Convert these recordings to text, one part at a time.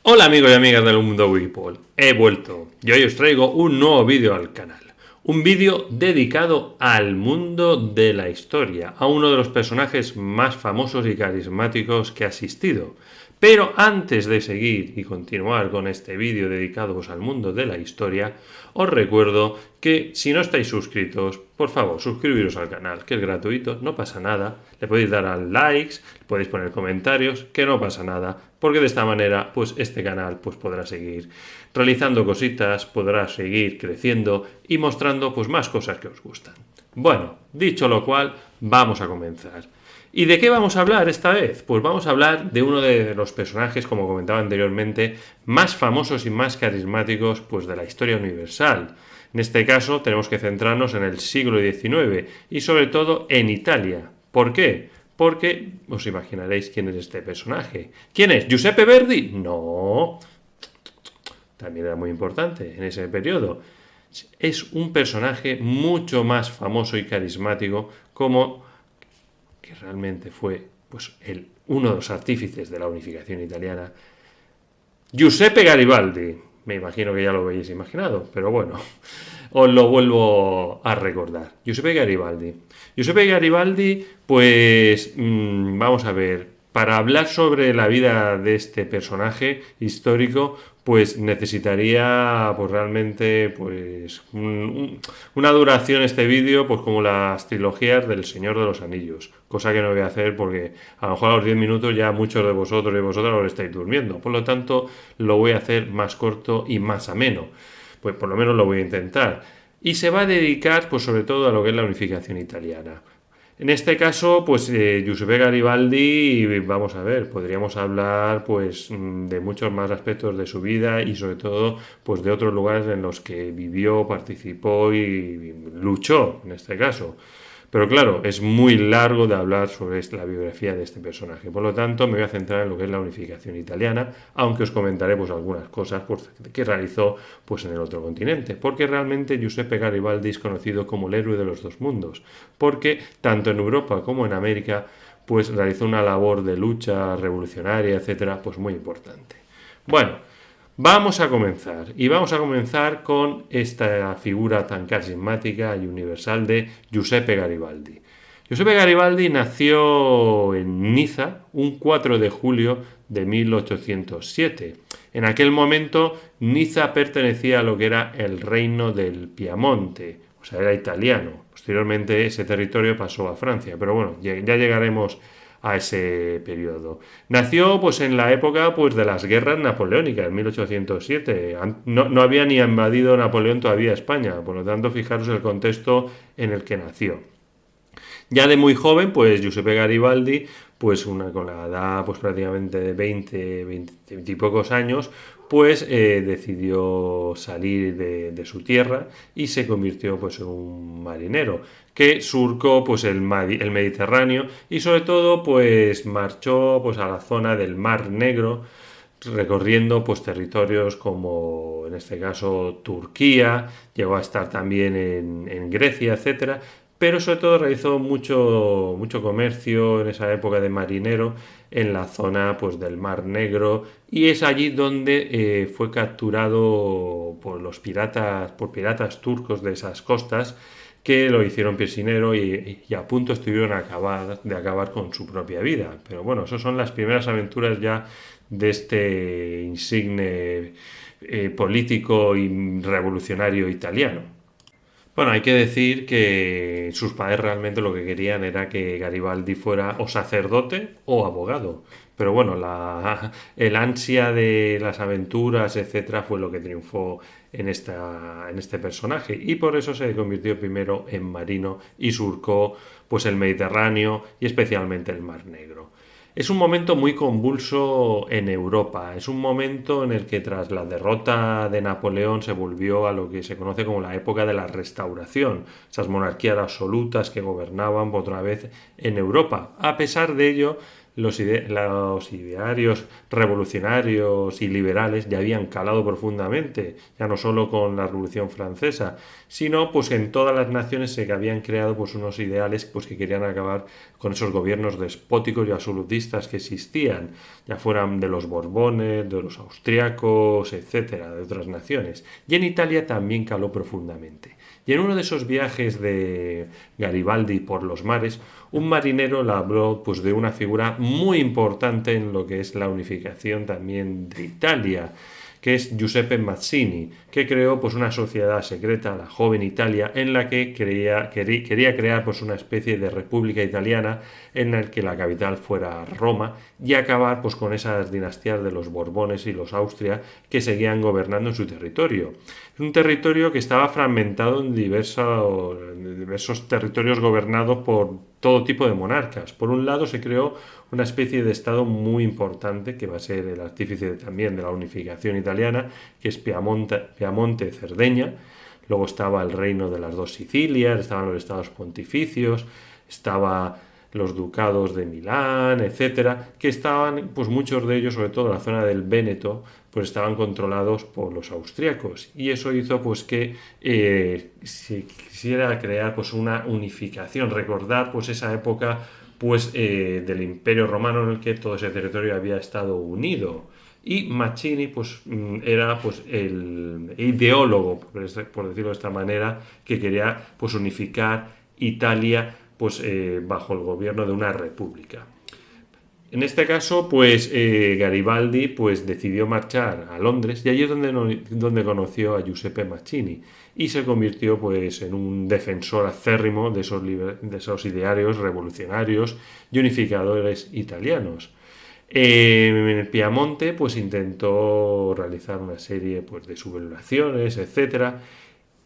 Hola amigos y amigas del mundo Wikipol, he vuelto y hoy os traigo un nuevo vídeo al canal. Un vídeo dedicado al mundo de la historia, a uno de los personajes más famosos y carismáticos que ha existido. Pero antes de seguir y continuar con este vídeo dedicado al mundo de la historia, os recuerdo que si no estáis suscritos, por favor, suscribiros al canal, que es gratuito, no pasa nada. Le podéis dar al likes, podéis poner comentarios, que no pasa nada, porque de esta manera, pues este canal pues podrá seguir realizando cositas, podrá seguir creciendo y mostrando pues más cosas que os gustan. Bueno, dicho lo cual, vamos a comenzar. ¿Y de qué vamos a hablar esta vez? Pues vamos a hablar de uno de los personajes, como comentaba anteriormente, más famosos y más carismáticos pues, de la historia universal. En este caso tenemos que centrarnos en el siglo XIX y sobre todo en Italia. ¿Por qué? Porque os imaginaréis quién es este personaje. ¿Quién es? ¿Giuseppe Verdi? No. También era muy importante en ese periodo. Es un personaje mucho más famoso y carismático como que realmente fue pues, uno de los artífices de la unificación italiana, Giuseppe Garibaldi. Me imagino que ya lo habéis imaginado, pero bueno, os lo vuelvo a recordar. Giuseppe Garibaldi. Giuseppe Garibaldi, pues vamos a ver, para hablar sobre la vida de este personaje histórico, pues necesitaría pues realmente pues una duración este vídeo pues como las trilogías del Señor de los Anillos, cosa que no voy a hacer porque a lo mejor a los 10 minutos ya muchos de vosotros y vosotras lo estáis durmiendo, por lo tanto lo voy a hacer más corto y más ameno, pues por lo menos lo voy a intentar, y se va a dedicar pues sobre todo a lo que es la unificación italiana. En este caso, pues Giuseppe Garibaldi, vamos a ver, podríamos hablar pues de muchos más aspectos de su vida y sobre todo pues de otros lugares en los que vivió, participó y luchó, en este caso. Pero claro, es muy largo de hablar sobre la biografía de este personaje. Por lo tanto, me voy a centrar en lo que es la unificación italiana, aunque os comentaré pues, algunas cosas pues, que realizó pues, en el otro continente. Porque realmente Giuseppe Garibaldi es conocido como el héroe de los dos mundos. Porque tanto en Europa como en América pues, realizó una labor de lucha revolucionaria, etcétera, pues muy importante. Bueno, vamos a comenzar y vamos a comenzar con esta figura tan carismática y universal de Giuseppe Garibaldi. Giuseppe Garibaldi nació en Niza un 4 de julio de 1807. En aquel momento Niza pertenecía a lo que era el reino del Piamonte, o sea, era italiano. Posteriormente ese territorio pasó a Francia, pero bueno, ya llegaremos a ese periodo. Nació pues en la época pues de las guerras napoleónicas, en 1807. No había ni invadido Napoleón todavía España, por lo tanto fijaros el contexto en el que nació. Ya de muy joven, pues Giuseppe Garibaldi, pues con la edad pues prácticamente de 20 y pocos años, pues decidió salir de su tierra y se convirtió pues en un marinero que surcó pues el Mediterráneo y sobre todo pues marchó pues a la zona del Mar Negro, recorriendo pues territorios como en este caso Turquía, llegó a estar también en Grecia, etcétera, pero sobre todo realizó mucho comercio en esa época de marinero en la zona pues, del Mar Negro y es allí donde fue capturado por piratas turcos de esas costas que lo hicieron prisionero y a punto estuvieron de acabar con su propia vida. Pero bueno, esas son las primeras aventuras ya de este insigne político y revolucionario italiano. Bueno, hay que decir que sus padres realmente lo que querían era que Garibaldi fuera o sacerdote o abogado. Pero bueno, el ansia de las aventuras, etcétera, fue lo que triunfó en este personaje. Y por eso se convirtió primero en marino y surcó pues el Mediterráneo y especialmente el Mar Negro. Es un momento muy convulso en Europa, es un momento en el que tras la derrota de Napoleón se volvió a lo que se conoce como la época de la Restauración, esas monarquías absolutas que gobernaban otra vez en Europa. A pesar de ello, los idearios revolucionarios y liberales ya habían calado profundamente, ya no solo con la Revolución Francesa, sino pues en todas las naciones se habían creado pues unos ideales pues que querían acabar con esos gobiernos despóticos y absolutistas que existían, ya fueran de los Borbones, de los austriacos, etcétera, de otras naciones. Y en Italia también caló profundamente. Y en uno de esos viajes de Garibaldi por los mares, un marinero le habló pues, de una figura muy importante en lo que es la unificación también de Italia, que es Giuseppe Mazzini, que creó pues, una sociedad secreta, la joven Italia, en la que quería crear pues, una especie de república italiana en la que la capital fuera Roma y acabar pues, con esas dinastías de los Borbones y los Austria que seguían gobernando en su territorio. Es un territorio que estaba fragmentado en diversos territorios gobernados por todo tipo de monarcas. Por un lado se creó una especie de estado muy importante que va a ser el artífice también de la unificación italiana, que es Piamonte-Cerdeña. Luego estaba el reino de las dos Sicilias, estaban los estados pontificios, estaba los ducados de Milán, etcétera, que estaban, pues muchos de ellos, sobre todo en la zona del Véneto, pues estaban controlados por los austriacos. Y eso hizo pues que se quisiera crear pues una unificación, recordar pues esa época pues del Imperio Romano en el que todo ese territorio había estado unido. Y Mazzini pues era pues el ideólogo, por decirlo de esta manera, que quería pues unificar Italia pues bajo el gobierno de una república. En este caso, pues Garibaldi pues decidió marchar a Londres y allí es donde conoció a Giuseppe Mazzini y se convirtió pues en un defensor acérrimo de esos idearios revolucionarios y unificadores italianos. En el Piamonte pues intentó realizar una serie pues, de sublevaciones, etcétera,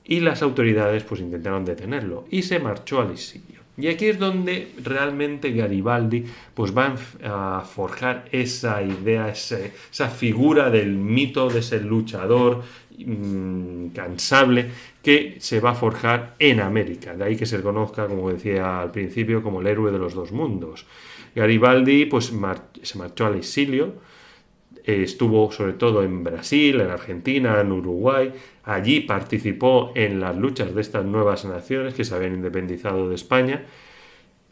y las autoridades pues intentaron detenerlo y se marchó al exilio. Y aquí es donde realmente Garibaldi pues va a forjar esa idea, esa figura del mito de ese luchador incansable que se va a forjar en América. De ahí que se conozca, como decía al principio, como el héroe de los dos mundos. Garibaldi pues se marchó al exilio, estuvo sobre todo en Brasil, en Argentina, en Uruguay. Allí participó en las luchas de estas nuevas naciones que se habían independizado de España.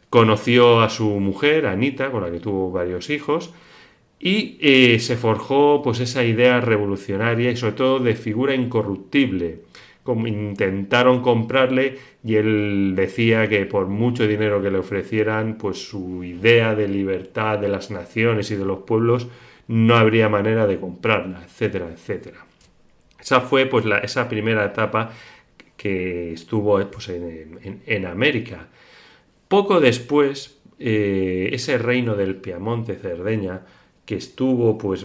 Conoció a su mujer, Anita, con la que tuvo varios hijos, y se forjó pues esa idea revolucionaria y sobre todo de figura incorruptible. Como intentaron comprarle y él decía que por mucho dinero que le ofrecieran, pues su idea de libertad de las naciones y de los pueblos no habría manera de comprarla, etcétera, etcétera. Esa fue pues esa primera etapa que estuvo pues, en América. Poco después, ese reino del Piamonte-Cerdeña, que estuvo pues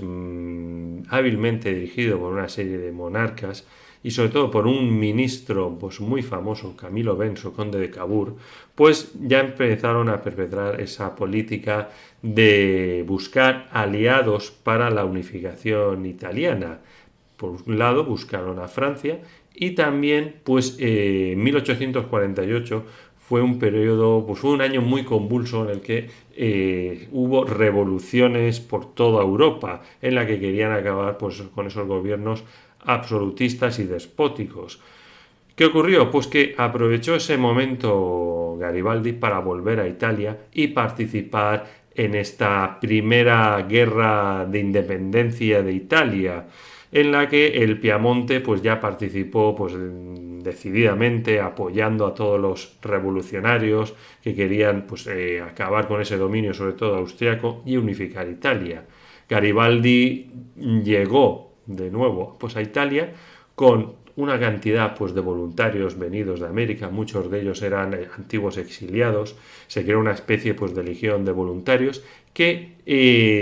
hábilmente dirigido por una serie de monarcas y sobre todo por un ministro pues muy famoso, Camilo Benso, conde de Cavour, pues ya empezaron a perpetrar esa política de buscar aliados para la unificación italiana. Por un lado buscaron a Francia y también pues en 1848 fue un periodo, pues fue un año muy convulso en el que hubo revoluciones por toda Europa en la que querían acabar pues, con esos gobiernos absolutistas y despóticos. ¿Qué ocurrió? Pues que aprovechó ese momento Garibaldi para volver a Italia y participar en esta primera guerra de independencia de Italia, en la que el Piamonte pues ya participó pues decididamente apoyando a todos los revolucionarios que querían pues acabar con ese dominio sobre todo austriaco y unificar Italia. Garibaldi llegó de nuevo pues a Italia con una cantidad pues de voluntarios venidos de América, muchos de ellos eran antiguos exiliados. Se creó una especie pues de legión de voluntarios que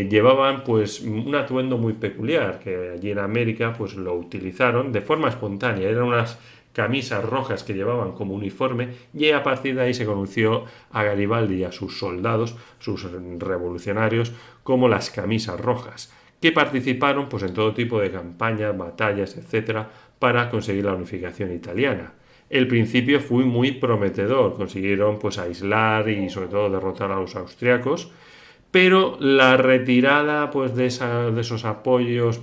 llevaban pues un atuendo muy peculiar, que allí en América pues lo utilizaron de forma espontánea. Eran unas camisas rojas que llevaban como uniforme y a partir de ahí se conoció a Garibaldi y a sus soldados, sus revolucionarios, como las camisas rojas, que participaron pues en todo tipo de campañas, batallas, etcétera, para conseguir la unificación italiana. El principio fue muy prometedor, consiguieron pues aislar y sobre todo derrotar a los austriacos, pero la retirada pues de esos apoyos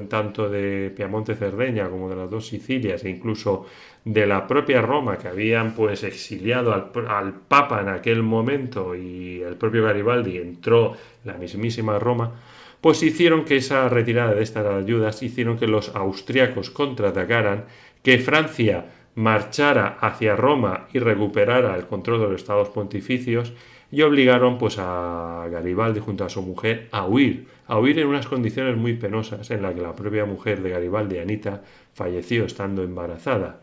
tanto de Piamonte Cerdeña como de las dos Sicilias e incluso de la propia Roma, que habían pues exiliado al Papa en aquel momento, y el propio Garibaldi entró en la mismísima Roma, pues hicieron que esa retirada de estas ayudas hicieron que los austriacos contraatacaran, que Francia marchara hacia Roma y recuperara el control de los estados pontificios, y obligaron pues a Garibaldi junto a su mujer a huir en unas condiciones muy penosas, en las que la propia mujer de Garibaldi, Anita, falleció estando embarazada.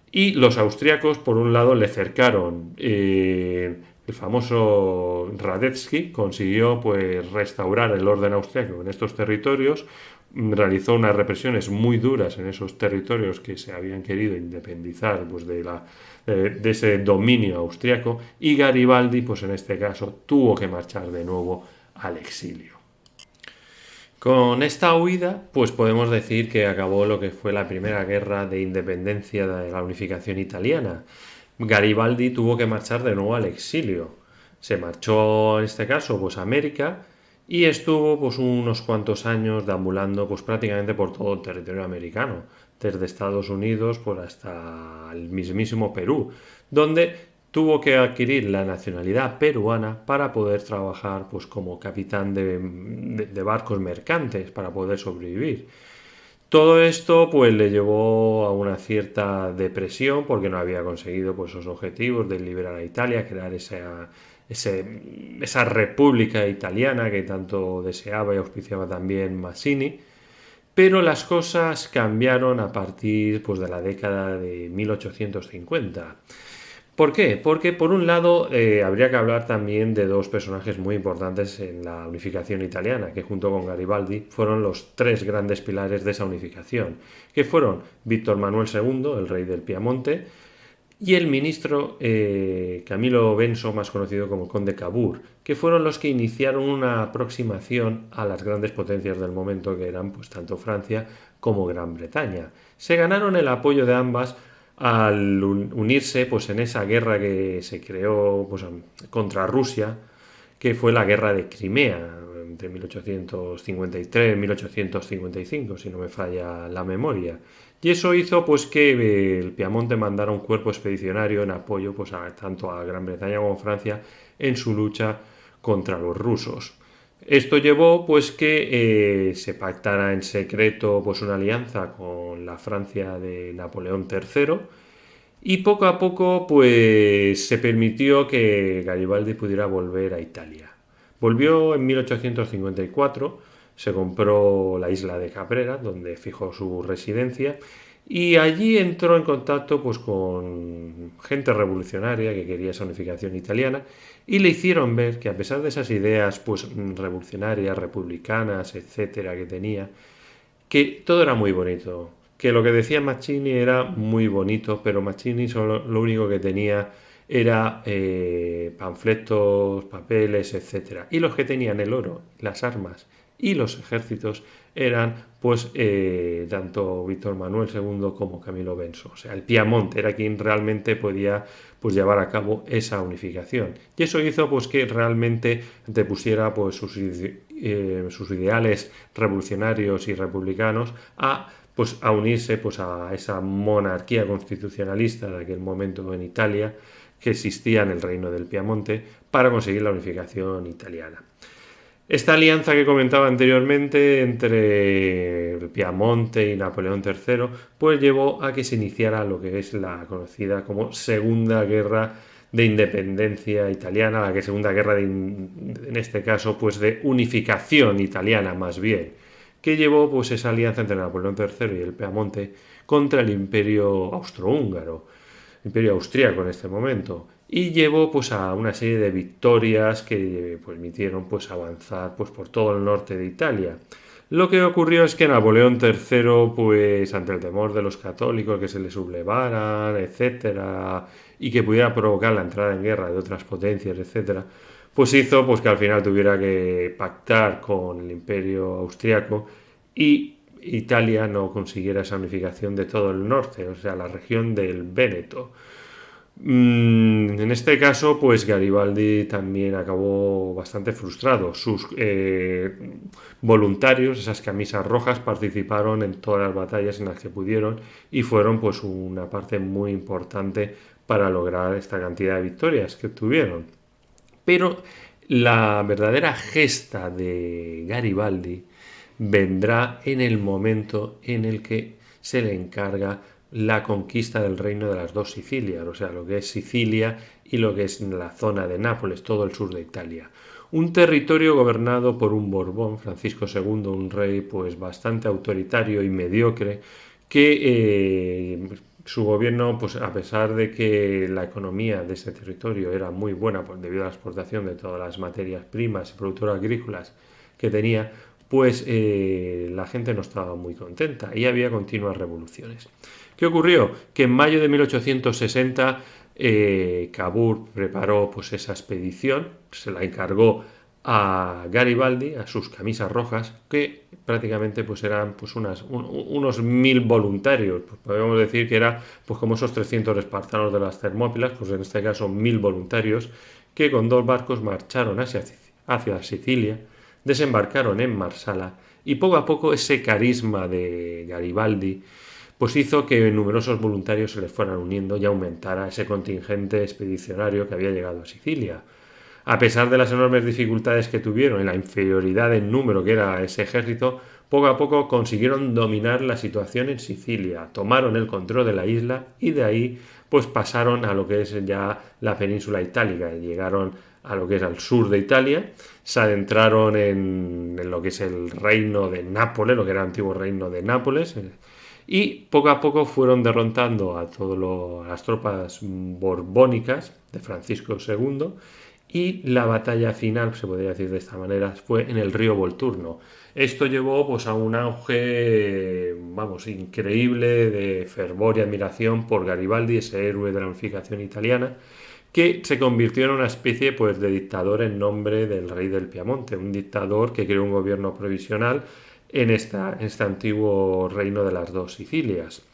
Y los austriacos, por un lado, le cercaron. El famoso Radetzky consiguió pues restaurar el orden austriaco en estos territorios, realizó unas represiones muy duras en esos territorios que se habían querido independizar pues de ese dominio austriaco, y Garibaldi pues en este caso tuvo que marchar de nuevo al exilio. Con esta huida, pues podemos decir que acabó lo que fue la primera guerra de independencia de la unificación italiana. Garibaldi tuvo que marchar de nuevo al exilio. Se marchó en este caso pues a América y estuvo pues unos cuantos años deambulando pues prácticamente por todo el territorio americano, desde Estados Unidos pues hasta el mismísimo Perú, donde tuvo que adquirir la nacionalidad peruana para poder trabajar pues como capitán de barcos mercantes para poder sobrevivir. Todo esto pues le llevó a una cierta depresión porque no había conseguido pues esos objetivos de liberar a Italia, crear esa república italiana que tanto deseaba y auspiciaba también Mazzini. Pero las cosas cambiaron a partir pues, de la década de 1850. ¿Por qué? Porque por un lado habría que hablar también de dos personajes muy importantes en la unificación italiana, que junto con Garibaldi fueron los tres grandes pilares de esa unificación, que fueron Víctor Manuel II, el rey del Piamonte, y el ministro Camilo Benso, más conocido como conde Cavour, que fueron los que iniciaron una aproximación a las grandes potencias del momento, que eran pues tanto Francia como Gran Bretaña. Se ganaron el apoyo de ambas al unirse pues en esa guerra que se creó pues, contra Rusia, que fue la guerra de Crimea entre 1853 y 1855, si no me falla la memoria. Y eso hizo pues que el Piamonte mandara un cuerpo expedicionario en apoyo pues tanto a Gran Bretaña como a Francia en su lucha contra los rusos. Esto llevó pues que se pactara en secreto pues una alianza con la Francia de Napoleón III, y poco a poco pues se permitió que Garibaldi pudiera volver a Italia. Volvió en 1854, se compró la isla de Caprera, donde fijó su residencia, y allí entró en contacto pues, con gente revolucionaria que quería esa unificación italiana, y le hicieron ver que a pesar de esas ideas pues, revolucionarias, republicanas, etcétera, que tenía, que todo era muy bonito, que lo que decía Mazzini era muy bonito, pero Mazzini solo lo único que tenía era panfletos, papeles, etcétera. Y los que tenían el oro, las armas y los ejércitos eran pues tanto Víctor Manuel II como Camilo Benso. O sea, el Piamonte era quien realmente podía pues llevar a cabo esa unificación. Y eso hizo pues que realmente depusiera pues sus ideales revolucionarios y republicanos pues, a unirse pues, a esa monarquía constitucionalista de aquel momento en Italia que existía en el reino del Piamonte para conseguir la unificación italiana. Esta alianza que comentaba anteriormente entre el Piamonte y Napoleón III pues llevó a que se iniciara lo que es la conocida como Segunda Guerra de Independencia Italiana, la que Segunda Guerra en este caso pues de unificación italiana más bien, que llevó pues esa alianza entre Napoleón III y el Piamonte contra el Imperio Austrohúngaro, Imperio Austriaco en este momento, y llevó pues a una serie de victorias que permitieron pues avanzar pues por todo el norte de Italia. Lo que ocurrió es que Napoleón III, pues ante el temor de los católicos que se le sublevaran, etcétera, y que pudiera provocar la entrada en guerra de otras potencias, etcétera, pues hizo pues que al final tuviera que pactar con el Imperio Austriaco y Italia no consiguiera esa unificación de todo el norte, o sea, la región del Véneto. En este caso, pues Garibaldi también acabó bastante frustrado. Sus voluntarios, esas camisas rojas, participaron en todas las batallas en las que pudieron y fueron pues una parte muy importante para lograr esta cantidad de victorias que obtuvieron. Pero la verdadera gesta de Garibaldi vendrá en el momento en el que se le encarga la conquista del reino de las dos Sicilias, o sea, lo que es Sicilia y lo que es la zona de Nápoles, todo el sur de Italia. Un territorio gobernado por un Borbón, Francisco II, un rey pues bastante autoritario y mediocre, que su gobierno, pues a pesar de que la economía de ese territorio era muy buena pues, debido a la exportación de todas las materias primas y productos agrícolas que tenía, pues la gente no estaba muy contenta y había continuas revoluciones. ¿Qué ocurrió? Que en mayo de 1860 Cavour preparó pues, esa expedición, se la encargó a Garibaldi, a sus camisas rojas, que prácticamente pues eran pues unos 1000 voluntarios. Pues podemos decir que era pues como esos 300 espartanos de las Termópilas, pues en este caso 1000 voluntarios, que con 2 barcos marcharon hacia Sicilia, desembarcaron en Marsala y poco a poco ese carisma de Garibaldi pues hizo que numerosos voluntarios se les fueran uniendo y aumentara ese contingente expedicionario que había llegado a Sicilia. A pesar de las enormes dificultades que tuvieron y la inferioridad en número que era ese ejército, poco a poco consiguieron dominar la situación en Sicilia, tomaron el control de la isla y de ahí pues pasaron a lo que es ya la península itálica, llegaron a lo que es al sur de Italia, se adentraron en lo que es el reino de Nápoles, lo que era el antiguo reino de Nápoles, y poco a poco fueron derrotando a todas las tropas borbónicas de Francisco II y la batalla final, se podría decir de esta manera, fue en el río Volturno. Esto llevó pues, a un auge, vamos, increíble de fervor y admiración por Garibaldi, ese héroe de la unificación italiana, que se convirtió en una especie pues, de dictador en nombre del rey del Piamonte, un dictador que creó un gobierno provisional en este antiguo reino de las dos Sicilias.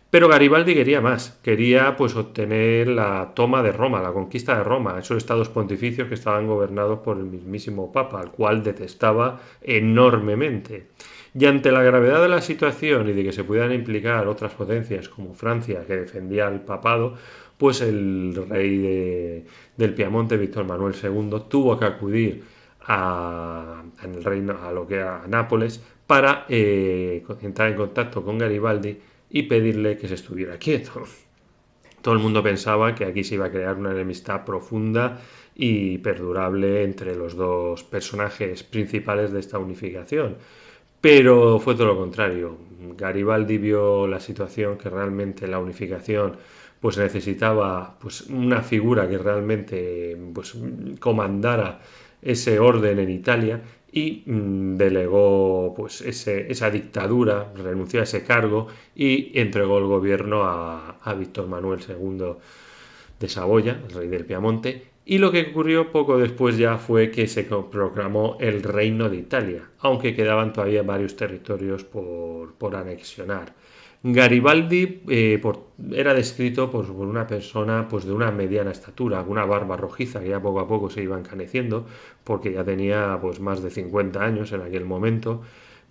Pero Garibaldi quería más, quería pues obtener la toma de Roma, la conquista de Roma, esos estados pontificios que estaban gobernados por el mismísimo Papa, al cual detestaba enormemente. Y ante la gravedad de la situación y de que se pudieran implicar otras potencias como Francia, que defendía al papado, pues el rey del Piamonte, Víctor Manuel II, tuvo que acudir en el reino, a lo que era Nápoles, para entrar en contacto con Garibaldi y pedirle que se estuviera quieto. Todo el mundo pensaba que aquí se iba a crear una enemistad profunda y perdurable entre los dos personajes principales de esta unificación. Pero fue todo lo contrario. Garibaldi vio la situación que realmente la unificación pues necesitaba pues una figura que realmente pues comandara ese orden en Italia y delegó pues esa dictadura, renunció a ese cargo y entregó el gobierno a Víctor Manuel II de Saboya, el rey del Piamonte, y lo que ocurrió poco después ya fue que se proclamó el Reino de Italia, aunque quedaban todavía varios territorios por anexionar. Garibaldi era descrito por una persona pues, de una mediana estatura, con una barba rojiza que ya poco a poco se iba encaneciendo, porque ya tenía pues, más de 50 años en aquel momento,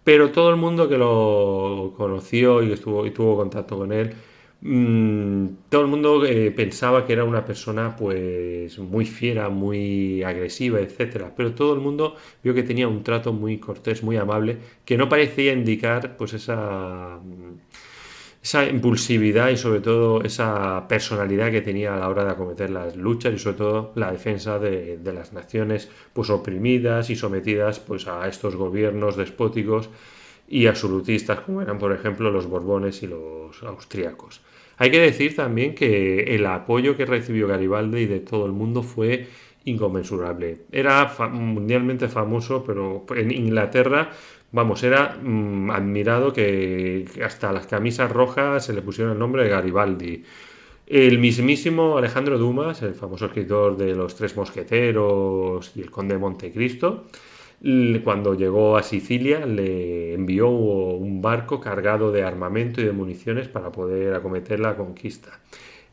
pero todo el mundo que lo conoció y tuvo contacto con él, todo el mundo pensaba que era una persona pues muy fiera, muy agresiva, etcétera, pero todo el mundo vio que tenía un trato muy cortés, muy amable, que no parecía indicar pues esa impulsividad y sobre todo esa personalidad que tenía a la hora de acometer las luchas y sobre todo la defensa de las naciones pues oprimidas y sometidas pues a estos gobiernos despóticos y absolutistas como eran por ejemplo los Borbones y los austríacos. Hay que decir también que el apoyo que recibió Garibaldi de todo el mundo fue inconmensurable. Era mundialmente famoso, pero en Inglaterra, vamos, era admirado que hasta las camisas rojas se le pusieron el nombre de Garibaldi. El mismísimo Alejandro Dumas, el famoso escritor de Los Tres Mosqueteros y El Conde de Montecristo, cuando llegó a Sicilia le envió un barco cargado de armamento y de municiones para poder acometer la conquista.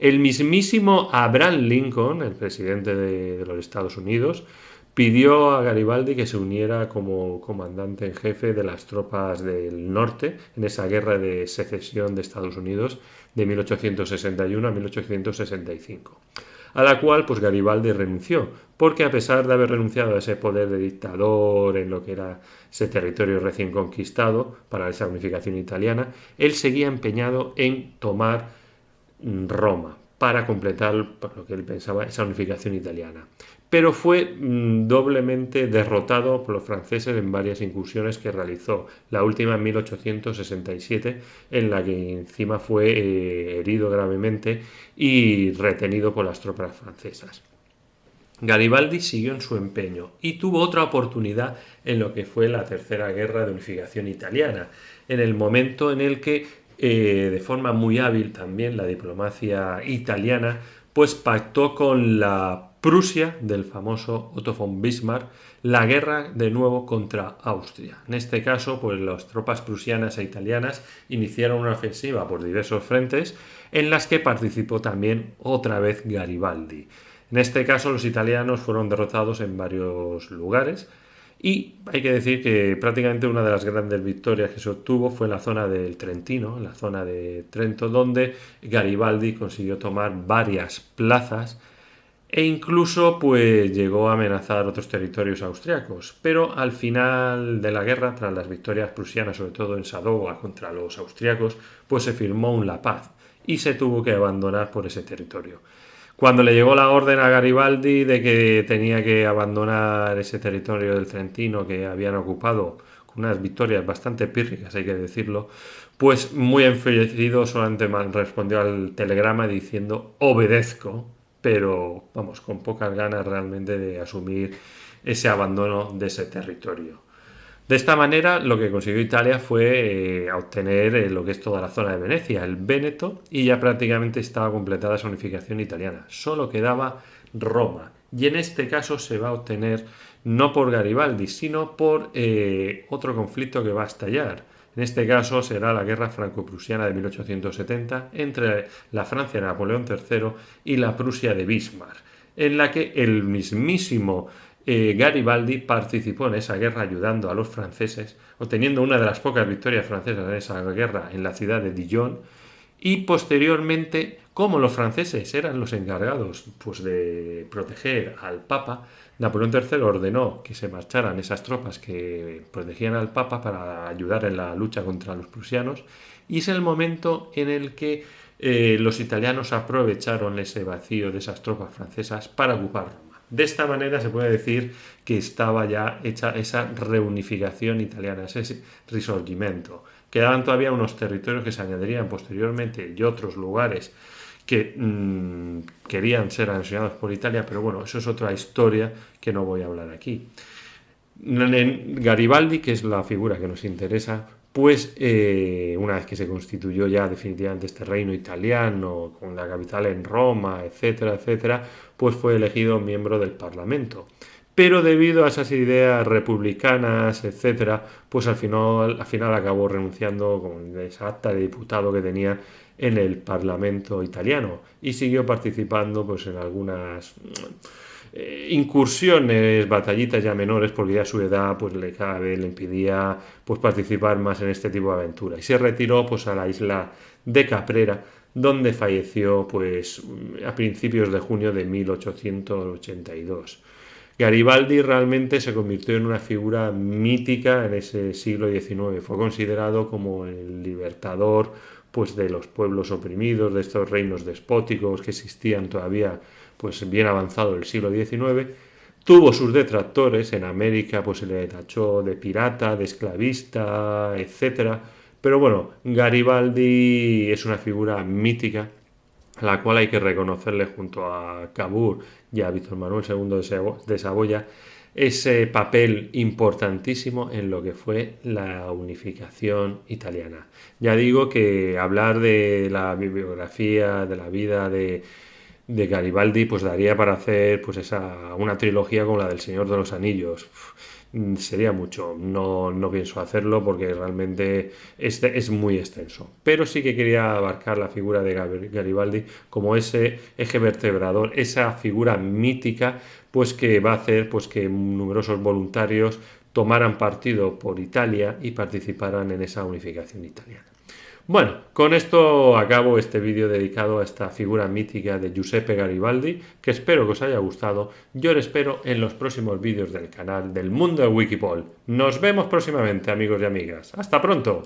El mismísimo Abraham Lincoln, el presidente de los Estados Unidos, pidió a Garibaldi que se uniera como comandante en jefe de las tropas del norte en esa guerra de secesión de Estados Unidos de 1861 a 1865, a la cual pues Garibaldi renunció, porque a pesar de haber renunciado a ese poder de dictador en lo que era ese territorio recién conquistado para esa unificación italiana, él seguía empeñado en tomar Roma para completar lo que él pensaba esa unificación italiana. Pero fue doblemente derrotado por los franceses en varias incursiones que realizó, la última en 1867, en la que encima fue herido gravemente y retenido por las tropas francesas. Garibaldi siguió en su empeño y tuvo otra oportunidad en lo que fue la Tercera Guerra de Unificación Italiana, en el momento en el que, de forma muy hábil también, la diplomacia italiana pues pactó con la Prusia del famoso Otto von Bismarck la guerra de nuevo contra Austria. En este caso, pues las tropas prusianas e italianas iniciaron una ofensiva por diversos frentes en las que participó también otra vez Garibaldi. En este caso, los italianos fueron derrotados en varios lugares y hay que decir que prácticamente una de las grandes victorias que se obtuvo fue en la zona del Trentino, en la zona de Trento, donde Garibaldi consiguió tomar varias plazas e incluso pues llegó a amenazar otros territorios austriacos. Pero al final de la guerra, tras las victorias prusianas, sobre todo en Sadowa contra los austriacos, pues se firmó la paz y se tuvo que abandonar por ese territorio. Cuando le llegó la orden a Garibaldi de que tenía que abandonar ese territorio del Trentino que habían ocupado con unas victorias bastante pírricas, hay que decirlo, pues muy enfurecido solamente respondió al telegrama diciendo obedezco, pero vamos, con pocas ganas realmente de asumir ese abandono de ese territorio. De esta manera, lo que consiguió Italia fue obtener lo que es toda la zona de Venecia, el Véneto, y ya prácticamente estaba completada esa unificación italiana. Solo quedaba Roma. Y en este caso se va a obtener no por Garibaldi, sino por otro conflicto que va a estallar. En este caso será la guerra franco-prusiana de 1870 entre la Francia de Napoleón III y la Prusia de Bismarck, en la que el mismísimo Garibaldi participó en esa guerra ayudando a los franceses, obteniendo una de las pocas victorias francesas en esa guerra en la ciudad de Dijon, y posteriormente, como los franceses eran los encargados pues, de proteger al Papa, Napoleón III ordenó que se marcharan esas tropas que protegían al Papa para ayudar en la lucha contra los prusianos, y es el momento en el que los italianos aprovecharon ese vacío de esas tropas francesas para ocupar Roma. De esta manera se puede decir que estaba ya hecha esa reunificación italiana, ese risorgimento. Quedaban todavía unos territorios que se añadirían posteriormente y otros lugares que querían ser anexionados por Italia, pero bueno, eso es otra historia que no voy a hablar aquí. Garibaldi, que es la figura que nos interesa, pues una vez que se constituyó ya definitivamente este reino italiano, con la capital en Roma, etcétera, etcétera, pues fue elegido miembro del Parlamento. Pero debido a esas ideas republicanas, etcétera, pues al final acabó renunciando con esa acta de diputado que tenía en el Parlamento italiano y siguió participando pues en algunas incursiones, batallitas ya menores, porque ya su edad pues cada vez le impedía pues participar más en este tipo de aventura, y se retiró pues a la isla de Caprera, donde falleció pues a principios de junio de 1882. Garibaldi realmente se convirtió en una figura mítica en ese siglo XIX. Fue considerado como el libertador pues, de los pueblos oprimidos, de estos reinos despóticos que existían todavía pues, bien avanzado el siglo XIX. Tuvo sus detractores, en América pues, se le tachó de pirata, de esclavista, etc. Pero bueno, Garibaldi es una figura mítica a la cual hay que reconocerle junto a Cavour y a Víctor Manuel II de Saboya ese papel importantísimo en lo que fue la unificación italiana. Ya digo que hablar de la bibliografía, de la vida de de Garibaldi pues daría para hacer pues una trilogía como la del Señor de los Anillos. Sería mucho, no pienso hacerlo porque realmente es muy extenso. Pero sí que quería abarcar la figura de Garibaldi como ese eje vertebrador, esa figura mítica, pues que va a hacer pues que numerosos voluntarios tomaran partido por Italia y participaran en esa unificación italiana. Bueno, con esto acabo este vídeo dedicado a esta figura mítica de Giuseppe Garibaldi, que espero que os haya gustado. Yo os espero en los próximos vídeos del canal del Mundo de Wikipol. Nos vemos próximamente, amigos y amigas. ¡Hasta pronto!